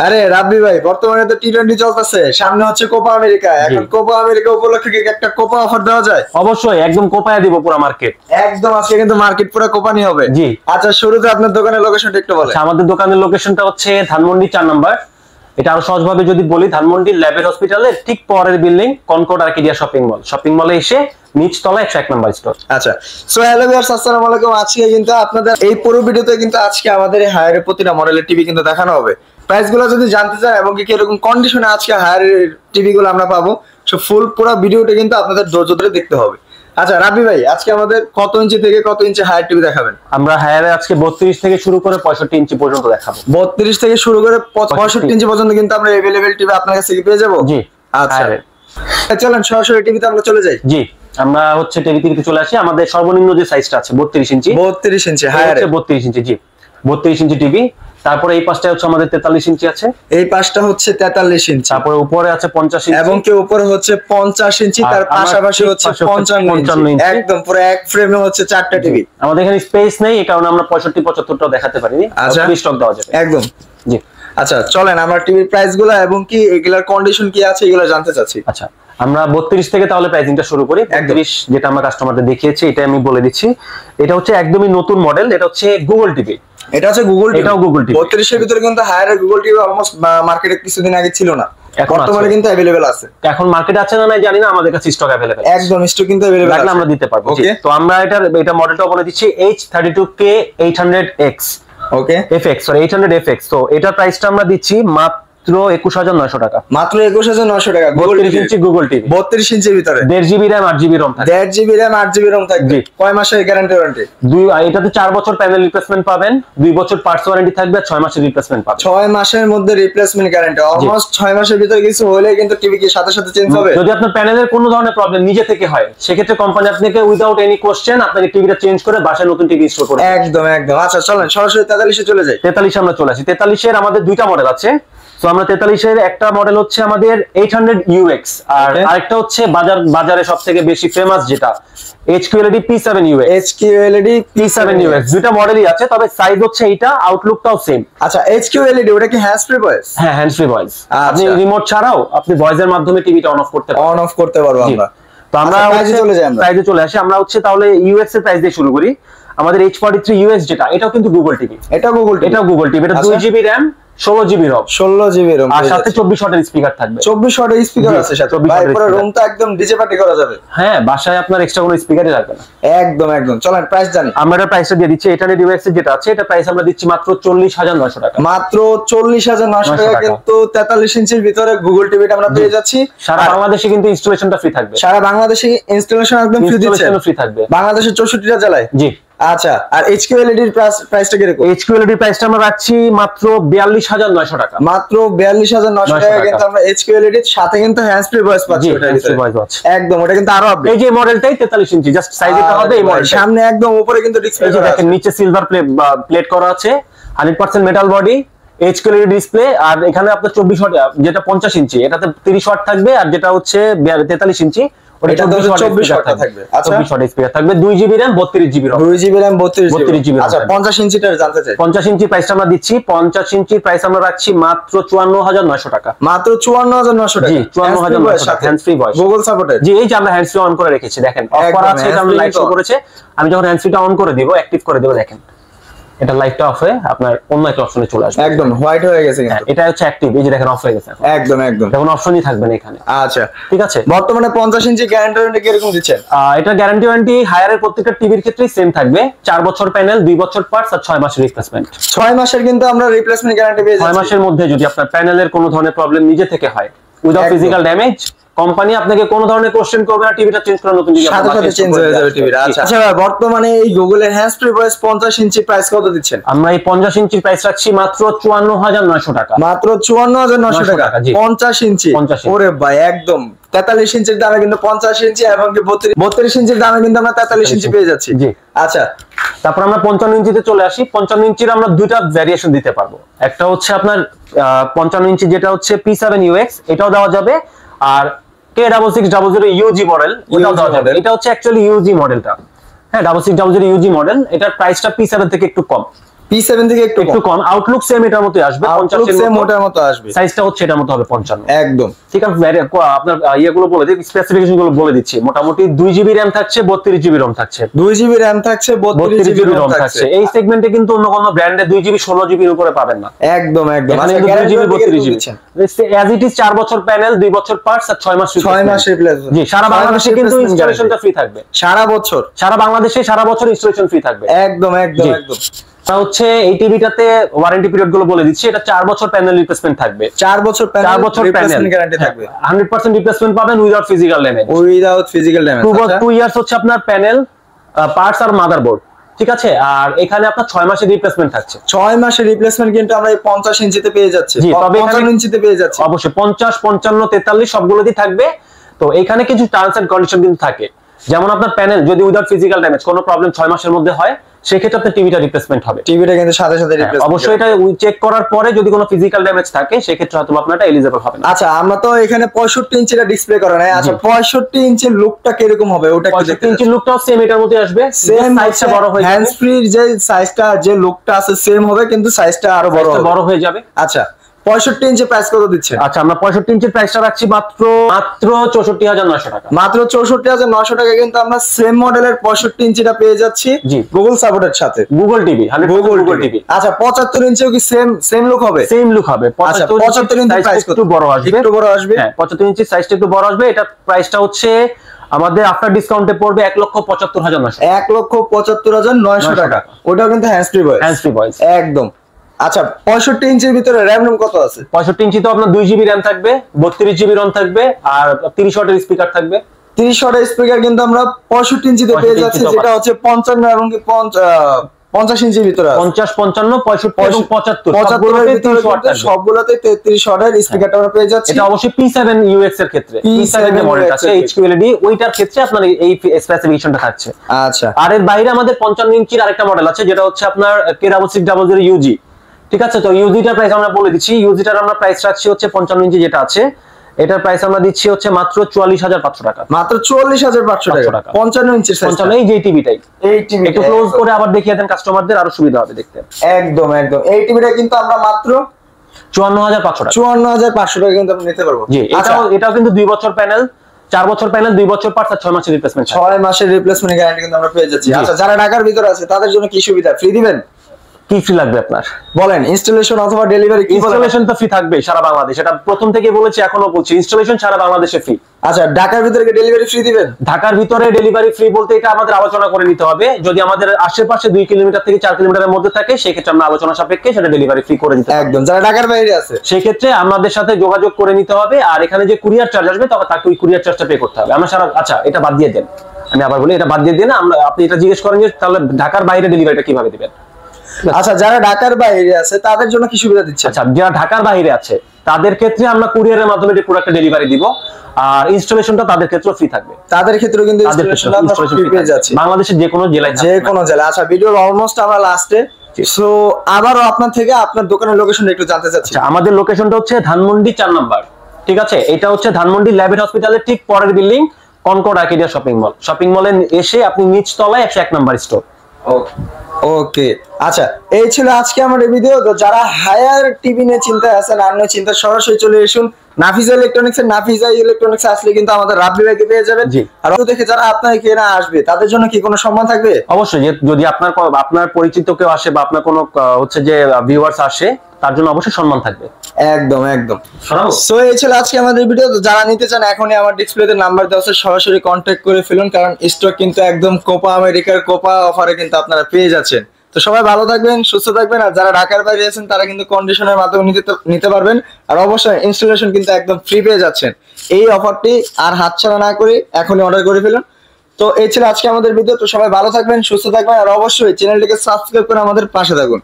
আরে রাব্বি ভাই, বর্তমানে তো টি-20 চলতেছে, সামনে হচ্ছে কোপা আমেরিকা। এখন কোপা আমেরিকা উপলক্ষে কি একটা কোপা অফার দেওয়া যায়? অবশ্যই, একদম কোপায়া দিব পুরো মার্কেট। একদম, আজকে কিন্তু মার্কেট পুরো কোপানি হবে। জি। আচ্ছা, শুরুতে আপনার দোকানের লোকেশনটা একটু বলেন। আচ্ছা, আমাদের দোকানের লোকেশনটা হচ্ছে ধানমন্ডি 4 নাম্বার। এটা আরো সহজভাবে যদি বলি, ধানমন্ডি ল্যাবের হসপিটালের ঠিক পরের building Concord Arcadia shopping mall. Shopping মলে এসে নিচ তলা 101 নাম্বার স্টোর। আচ্ছা, সো হ্যালো ভিউয়ার্স, আসসালামু আলাইকুম। আজকে কিন্তু আপনাদের এই পুরো ভিডিওতে কিন্তু আজকে আমাদের এই হায়ারের প্রতিটা মডেলের টিভি কিন্তু দেখানো হবে। প্রাইসগুলো যদি জানতে চান এবং কি এরকম কন্ডিশনে আজকে হায়ারের টিভি গুলো আমরা পাবো, সো ফুল পুরো ভিডিওটা কিন্তু আপনাদের ধৈর্য ধরে দেখতে হবে। আচ্ছা রাবি ভাই, আজকে আমাদের কত ইঞ্চি থেকে কত ইঞ্চি হায়ার টিভি দেখাবেন? আমরা হায়ারে আজকে 32 থেকে শুরু করে 65 ইঞ্চি পর্যন্ত দেখাবো। 32 থেকে শুরু করে 65 ইঞ্চি পর্যন্ত কিন্তু আমরা अवेलेबल টিভি আপনার কাছে পেয়ে যাবো। জি। আচ্ছা, চলেন সরাসরি টিভিতে আমরা চলে যাই। জি, আমরা হচ্ছে টিভিতে চলে আসি। আমাদের সর্বনিম্ন যে সাইজটা আছে 32 ইঞ্চি। 32 ইঞ্চি হায়ারে, 32 ইঞ্চি। জি, 32 ইঞ্চি টিভি। তারপরে এই পাশটা হচ্ছে আমাদের 43 ইঞ্চি আছে। এই পাশটা হচ্ছে 43 ইঞ্চি। তারপরে উপরে আছে 50 ইঞ্চি এবং কি উপরে হচ্ছে 50 ইঞ্চি, তার পাশাপাশি হচ্ছে 55 ইঞ্চি। একদম পুরো এক ফ্রেমে হচ্ছে চারটা টিভি। আমাদের এখানে স্পেস নেই, এই কারণে আমরা 65 75টাও দেখাতে পারিনি। আচ্ছা, স্টক দেওয়া যাবে একদম। জি। আচ্ছা, চলেন আমরা টিভির প্রাইসগুলো এবং কি এগুলার কন্ডিশন কি আছে এগুলো জানতে চাচ্ছি। আচ্ছা, আমরা 32 থেকে তাহলে প্রাইসিংটা শুরু করি। 32 যেটা আমরা কাস্টমারদের দেখিয়েছি, এটা আমি বলে দিচ্ছি। এটা হচ্ছে একদমই নতুন মডেল। এটা হচ্ছে গুগল টিভি। এটা হচ্ছে গুগল টিভি। এটাও গুগল টিভি। 32 এর ভিতরে কিন্তু হায়ার গুগল টিভি অলমোস্ট মার্কেটে কিছুদিন আগে ছিল না, বর্তমানে কিন্তু अवेलेबल আছে। এখন মার্কেটে আছে না নাই জানি না, আমাদের কাছে স্টক अवेलेबल। একদম স্টক কিন্তু अवेलेबल আছে, আমরা দিতে পারবো। তো আমরা এটা মডেলটা বলে দিচ্ছি H32K 800X। ওকে, FX, সরি 800FX। তো এটার প্রাইসটা আমরা দিচ্ছি মাত্র 21900 টাকা। মাত্র 21900 টাকা। 32 ইঞ্চি গুগল টিভি, 32 ইঞ্চির ভিতরে 1.5 জিবি র‍্যাম 8 জিবি রম থাকবে। 1.5 জিবি র‍্যাম 8 জিবি রম থাকবে। কয় মাসের গ্যারান্টি ওয়ারেন্টি? এটাতে 4 বছর প্যানেল রিপ্লেসমেন্ট পাবেন, 2 বছর পার্টস ওয়ারেন্টি থাকবে, 6 মাসের রিপ্লেসমেন্ট পাবেন। 6 মাসের মধ্যে রিপ্লেসমেন্ট গ্যারান্টি। অলমোস্ট 6 মাসের ভিতরে কিছু হলে কিন্তু টিভি কি সাথে সাথে চেঞ্জ হবে? যদি আপনার প্যানেলের কোনো ধরনের প্রবলেম নিজে থেকে হয়, সেক্ষেত্রে কোম্পানি আপনাকে উইদাউট এনি কোশ্চেন আপনাকে টিভিটা চেঞ্জ করে বাসায় নতুন টিভি ইনস্টল করবে। একদম একদম। আচ্ছা, চলেন সরাসরি 43 এ চলে যাই। 43 আমরা চলে আসি। 43 এর আমাদের দুইটা মডেল আছে। তো আমরা 43 এর একটা মডেল হচ্ছে আমাদের 800UX, আর আরেকটা হচ্ছে বাজারে সবথেকে বেশি ফেমাস যেটা HQLED P7UX। HQLED P7UX দুইটা মডেলই আছে, তবে সাইজ হচ্ছে এইটা, আউটলুকটাও সেম। আচ্ছা, HQLED ওটা কি হ্যান্ডস ফ্রি ভয়েস? হ্যাঁ, হ্যান্ডস ফ্রি ভয়েস। আপনি রিমোট ছাড়াও আপনি ভয়েসের মাধ্যমে টিভিটা অন অফ করতে পারবেন। অন অফ করতে পারবো আমরা। তো আমরা প্রাইসে চলে আসি। আমরা হচ্ছে তাহলে UX এর প্রাইস দিয়ে শুরু করি। আমাদের H43UX যেটা, এটাও কিন্তু গুগল টিভি। এটাও গুগল টিভি। এটা 2 GB RAM 16 GB ROM. 16 GB ROM, আর সাথে 24 ওয়াটের স্পিকার থাকবে। 24 ওয়াটের স্পিকার আছে সাথে। ভাই পুরো রুমটা একদম ডিজে পার্টি করা যাবে। হ্যাঁ, বাসায় আপনার এক্সট্রা কোনো স্পিকারই লাগবে না। একদম একদম। চলেন প্রাইস জানি। আমরা এর প্রাইসটা দিয়ে দিচ্ছি। এটা UX এর যেটা আছে, এটা প্রাইস আমরা দিচ্ছি মাত্র 40900 টাকা। মাত্র 40900 টাকা, কিন্তু 43 ইঞ্চির ভিতরে গুগল টিভিটা আমরা পেয়ে যাচ্ছি। সারা বাংলাদেশে কিন্তু ইনস্টলেশনটা ফ্রি থাকবে। সারা বাংলাদেশে ইনস্টলেশন একদম ফ্রি দিচ্ছে। ফ্রি থাকবে বাংলাদেশের 64টা জেলায়। জি। আচ্ছা, আর HQLED এর প্রাইসটা কি রকম? HQLED এর প্রাইসটা আমরা রাখছি মাত্র 42900 টাকা। মাত্র 42900 টাকা কিন্তু আমরা HQLED এর সাথে কিন্তু হ্যান্ডস ফ্রি ভয়েস পাচ্ছি। ওটা একদম, ওটা কিন্তু আরো আপডেট। এই যে মডেলটাই 43 ইঞ্চি, জাস্ট সাইজটা হবে এই মডেল। সামনে একদম উপরে কিন্তু ডিসপ্লে করা আছে, দেখেন নিচে সিলভার প্লেট করা আছে, 100% মেটাল বডি, HQLED ডিসপ্লে। আর এখানে আপনার 24 ওয়াট, যেটা 50 ইঞ্চি এটাতে 30 ওয়াট থাকবে, আর যেটা হচ্ছে 43 ইঞ্চি ওটা 24 ওয়াট থাকবে। আচ্ছা, 24 ওয়াট স্পিকার থাকবে, 2 GB RAM 32 GB ROM. 2 GB RAM 32 GB. আচ্ছা, 50 ইঞ্চিটা জানতে চাই। 50 ইঞ্চি প্রাইসটা আমরা দিচ্ছি। 50 ইঞ্চির প্রাইস আমরা রাখছি মাত্র 54900 টাকা। মাত্র 54900 টাকা। জি, 54900 টাকা hands free voice, Google supported. জি, এই যে আমরা হ্যান্ডস ফ্রি অন করে রেখেছি, দেখেন অফ করা আছে, এটা আমরা লাইট শো করেছে। আমি যখন হ্যান্ডস ফ্রিটা অন করে দিব, অ্যাক্টিভ করে দেব, দেখেন এটা লাইটটা অফ হয়ে আপনার অন্য একটা অপশনে চলে আসবে। একদম হোয়াইট হয়ে গেছে কিন্তু। এটা হচ্ছে অ্যাক্টিভ, এই যে দেখেন অফ হয়ে গেছে এখন। একদম একদম। এখন অপশনই থাকবে না এখানে। আচ্ছা, ঠিক আছে। বর্তমানে 50 ইঞ্চি গ্যারান্টি ওয়ারেন্টি কি রকম দিচ্ছেন? এটা গ্যারান্টি ওয়ারেন্টি হায়ারের প্রত্যেকটা টিভির ক্ষেত্রেই সেম থাকবে। 4 বছর প্যানেল, 2 বছর পার্টস, আর 6 মাসের রিপ্লেসমেন্ট। 6 মাসের কিন্তু আমরা রিপ্লেসমেন্ট গ্যারান্টি পেয়ে যাচ্ছি। 6 মাসের মধ্যে যদি আপনার প্যানেলের কোনো ধরনের প্রবলেম নিজে থেকে হয়, উইদাউট ফিজিক্যাল ড্যামেজ, কোম্পানি আপনাকে কোনো ধরনের কোশ্চেন করবে না, টিভিটা চেঞ্জ করে নতুন টিভি সাথে সাথে চেঞ্জ হয়ে যাবে টিভিটা। আচ্ছা আচ্ছা, বর্তমানে এই গুগলের হ্যান্ডস ফ্রি ভয়েস 50 ইঞ্চি প্রাইস কত দিচ্ছেন? আমরা এই 50 ইঞ্চির প্রাইস রাখছি মাত্র 54900 টাকা। মাত্র 54900 টাকা 50 ইঞ্চি। ওরে ভাই, একদম 43 ইঞ্চির দামে কিন্তু 50 ইঞ্চি, এবং 32 ইঞ্চির দামে কিন্তু আমরা 43 ইঞ্চি পেয়ে যাচ্ছি। জি। আচ্ছা, তারপর আমরা 55 ইঞ্চিতে চলে আসি। 55 ইঞ্চির আমরা দুইটা ভ্যারিয়েশন দিতে পারবো। একটা হচ্ছে আপনার 55 ইঞ্চি যেটা হচ্ছে P7UX, এটাও দেওয়া যাবে, আর K6600 UG মডেল এটাও দেওয়া যাবে। এটা হচ্ছে অ্যাকচুয়ালি UG মডেলটা। হ্যাঁ, 6600 UG মডেল, এটার প্রাইসটা P7 থেকে একটু কম। P7 থেকে একটু কম। আউটলুক সেম এটার মতই আসবে, 50 এর সেম ওটার মতো আসবে, সাইজটা হচ্ছে এটার মতো হবে 55। একদম ঠিক আছে, আপনার ইয়েগুলো বলে দিই, স্পেসিফিকেশন গুলো বলে দিচ্ছি। মোটামুটি 2GB RAM থাকছে, 32GB ROM থাকছে। 2GB RAM থাকছে, 32GB ROM থাকছে। এই সেগমেন্টে কিন্তু অন্য কোনো ব্র্যান্ডে 2GB 16GB এর উপরে পাবেন না। একদম একদম। আচ্ছা, 2GB 32GB as it is 4 বছর প্যানেল, 2 বছর পার্টস আর 6 মাস রিপ্লেসমেন্ট। জি, সারা বাংলাদেশে কিন্তু ইনস্টলেশনটা ফ্রি থাকবে সারা বছর, সারা বাংলাদেশে সারা বছর ইনস্টলেশন ফ্রি থাকবে। একদম একদম একদম। তা হচ্ছে এই টিভিটাতে ওয়ারেন্টি পিরিয়ড গুলো বলে দিচ্ছি। এটা 4 বছর প্যানেল রিপ্লেসমেন্ট থাকবে, 4 বছর রিপ্লেসমেন্ট গ্যারান্টি থাকবে, 100% রিপ্লেসমেন্ট পাবেন উইদাউট ফিজিক্যাল ড্যামেজ। 2 ইয়ার্স হচ্ছে আপনার প্যানেল, পার্টস আর মাদারবোর্ড। ঠিক আছে, আর এখানে আপনার 6 মাসের রিপ্লেসমেন্ট থাকছে। 6 মাসের রিপ্লেসমেন্ট কিন্তু আমরা এই 50 ইঞ্চিতে পেয়ে যাচ্ছি। জি, তবে 55 ইঞ্চিতে পেয়ে যাচ্ছি অবশ্যই। 50, 55, 43 সবগুলোতেই থাকবে। তো এখানে কিছু টার্মস এন্ড কন্ডিশন কিন্তু থাকে, যেমন আপনার প্যানেল যদি উইদাউট ফিজিক্যাল ড্যামেজ কোনো প্রবলেম 6 মাসের মধ্যে হয়, সেক্ষেত্রে আপনার টিভিটা রিপ্লেসমেন্ট হবে। টিভিটা কিন্তু সাথে সাথে রিপ্লেসমেন্ট, অবশ্যই এটা চেক করার পরে যদি কোনো ফিজিক্যাল ড্যামেজ থাকে, সেক্ষেত্রে হয়তো আপনারটা এলিজিবল হবে না। আচ্ছা, আমরা তো এখানে 65 ইঞ্চিটা ডিসপ্লে করা নাই। আচ্ছা, 65 ইঞ্চির লুকটা কিরকম হবে ওটা একটু দেখতে। 65 ইঞ্চির লুকটাও সেম এটার মধ্যে আসবে, সেম সাইজটা বড় হয়ে যাবে। হ্যান্ডস ফ্রি যে সাইজটা, যে লুকটা আছে সেম হবে, কিন্তু সাইজটা আরো বড় হয়ে যাবে। আচ্ছা, 65 ইঞ্চি প্রাইস কত দিচ্ছেন? আচ্ছা, আমরা 65 ইঞ্চির প্রাইসটা রাখছি মাত্র 64,900 টাকা। মাত্র 64,900 টাকা কিন্তু আমরা সেম মডেলের 65 ইঞ্চিটা পেয়ে যাচ্ছি গুগল সাপোর্টের সাথে। Google TV, Google TV. আচ্ছা, 75 ইঞ্চিও কি সেম লুক হবে? সেম লুক হবে। 75 ইঞ্চি প্রাইস একটু বড় আসবে, একটু বড় আসবে। হ্যাঁ, 75 ইঞ্চি সাইজটা একটু বড় আসবে। এটা প্রাইসটা হচ্ছে আমাদের আফটার ডিসকাউন্টে পড়বে 1,75,900। 1,75,900 টাকা। ওটাও কিন্তু হ্যান্ডস ফ্রি ভয়েস একদম। আচ্ছা, 65 ইঞ্চির ভিতরে র‍্যাম কত আছে? 65 ইঞ্চি তো আপনার 2GB RAM থাকবে, 32GB ROM থাকবে, আর 30 ওয়াটের স্পিকার থাকবে। 30 ওয়াটের স্পিকার কিন্তু আমরা 65 ইঞ্চিতে পেয়ে যাচ্ছি, যেটা হচ্ছে 55 এবং 50 ইঞ্চির ভিতরে আছে। 50, 55, 65 এবং 75 সবগুলোতে 33 ওয়াটের স্পিকারটা আমরা পেয়ে যাচ্ছি। এটা অবশ্যই P7 UX এর ক্ষেত্রে, P7 যে মডেলটা আছে HQLED, ওইটার ক্ষেত্রে আপনার এই স্পেসিফিকেশনটা থাকছে। আচ্ছা, আর এর বাইরে আমাদের 55 ইঞ্চির আরেকটা মডেল আছে, যেটা হচ্ছে আপনার K6600 UG। ঠিক আছে, তো ইউজিটার প্রাইস আমরা বলে দিচ্ছি। ইউজিটার আমরা প্রাইস রাখছি হচ্ছে 55 ইঞ্চি যেটা আছে, এটার প্রাইস আমরা দিচ্ছি হচ্ছে মাত্র 44,500 টাকা। মাত্র 44,500 টাকা 55 ইঞ্চির সাইজ। 55 এই যে টিভিটাই, এই টিভি একটু ক্লোজ করে আবার দেখিয়ে দেন কাস্টমারদের, আরো সুবিধা হবে দেখতে। একদম একদম। এই টিভিটা কিন্তু আমরা মাত্র 54,500 টাকা, 54,500 টাকা কিন্তু আমরা নিতে পারবো। জি, এটাও কিন্তু 2 বছর প্যানেল, 4 বছর প্যানেল, 2 বছর পার্টস আর 6 মাসের রিপ্লেসমেন্ট। 6 মাসের রিপ্লেসমেন্ট গ্যারান্টি কিন্তু আমরা পেয়ে যাচ্ছি। আচ্ছা, যারা ঢাকার ভিতরে আছে তাদের জন্য কি সুবিধা ফ্রি দিবেন? কি ফ্রি লাগবে আপনার বলেন? ইনস্টলেশন অথবা ডেলিভারি? ইনস্টলেশন তো ফ্রি থাকবে সারা বাংলাদেশ, এটা প্রথম থেকে বলেছি, এখনো বলছি, ইনস্টলেশন সারা বাংলাদেশে ফ্রি। আচ্ছা, ঢাকার ভিতরে কি ডেলিভারি ফ্রি দিবেন? ঢাকার ভিতরে ডেলিভারি ফ্রি বলতে এটা আমাদের আলোচনা করে নিতে হবে। যদি আমাদের আশেপাশে 2 কিলোমিটার থেকে 4 কিলোমিটারের মধ্যে থাকে, সেই ক্ষেত্রে আমরা আলোচনা সাপেক্ষে সেটা ডেলিভারি ফ্রি করে দিতে পারবো। একদম। যারা ঢাকার বাইরে আছে, সেই ক্ষেত্রে আমাদের সাথে যোগাযোগ করে নিতে হবে। আর এখানে যে কুরিয়ার চার্জ আসবে, তবে তাকে ওই কুরিয়ার চার্জটা পে করতে হবে। আমরা সারা, আচ্ছা এটা বাদ দিয়ে দেন, আমি আবার বলি, এটা বাদ দিয়ে দেন। আপনি এটা জিজ্ঞেস করেন যে তাহলে ঢাকার বাইরে ডেলিভারিটা কিভাবে দিবেন। আচ্ছা, যারা ঢাকার বাইরে আছে তাদের জন্য কি সুবিধা দিচ্ছে? আচ্ছা, যারা ঢাকার বাইরে আছে তাদের ক্ষেত্রে আমরা কুরিয়ারের মাধ্যমে প্রোডাক্টটা ডেলিভারি দিব, আর ইনস্টলেশনটা তাদের ক্ষেত্রে ফ্রি থাকবে। তাদের ক্ষেত্রেও কিন্তু ইনস্টলেশনটা আমরা ফ্রি পেয়ে যাচ্ছি, বাংলাদেশের যে কোনো জেলায়, যে কোনো জেলায়। আচ্ছা, ভিডিওর অলমোস্ট আমরা লাস্টে, সো আবারও আপনার থেকে আপনার দোকানের লোকেশনটা একটু জানতে চাচ্ছি। আমাদের লোকেশনটা হচ্ছে ধানমন্ডি 4 নাম্বার। ঠিক আছে, এটা হচ্ছে ধানমন্ডি ল্যাবেট হসপিটালের ঠিক পরের building, Concord Arcadia shopping mall. Shopping মলে এসে আপনি নিচ তলায় 101 নাম্বার স্টোর। ওকে। আচ্ছা, এই ছিল আজকে আমাদের ভিডিও। তো যারা হায়ার টিভি নিয়ে চিন্তায় আছেন, আর নিয়ে চিন্তা, সরাসরি চলে আসুন নাফিজা ইলেকট্রনিক্স এর। নাফিজা ইলেকট্রনিক্স আসলে কিন্তু আমাদের রাব্বি ভাইকে পেয়ে যাবেন। আর দেখে যারা আপনার কেনা আসবে তাদের জন্য কি কোনো সম্মান থাকবে? অবশ্যই, যদি আপনার পরিচিত কেউ আসে বা আপনার কোনো হচ্ছে যে ভিউয়ার্স আসে, তার জন্য অবশ্যই সম্মান থাকবে। একদম একদম। সো এই ছিল আজকে আমাদের ভিডিও। তো যারা নিতে চান, এখনই আমার ডিসপ্লেতে নাম্বার দেওয়া আছে, সরাসরি কন্ট্যাক্ট করে ফেলুন, কারণ স্টক কিন্তু একদম কোপা আমেরিকার কোপা অফারে কিন্তু আপনারা পেয়ে যাচ্ছেন। তো সবাই ভালো থাকবেন, সুস্থ থাকবেন। আর যারা ঢাকার বাইরে আছেন তারা কিন্তু কন্ডিশনের মাধ্যমে নিতে পারবেন। আর অবশ্যই ইনস্টলেশন কিন্তু একদম ফ্রি পেয়ে যাচ্ছেন। এই অফারটি আর হাতছাড়া না করে এখনই অর্ডার করে ফেলুন। তো এই ছিল আজকে আমাদের ভিডিও। তো সবাই ভালো থাকবেন, সুস্থ থাকবেন, আর অবশ্যই চ্যানেলটিকে সাবস্ক্রাইব করে আমাদের পাশে থাকুন।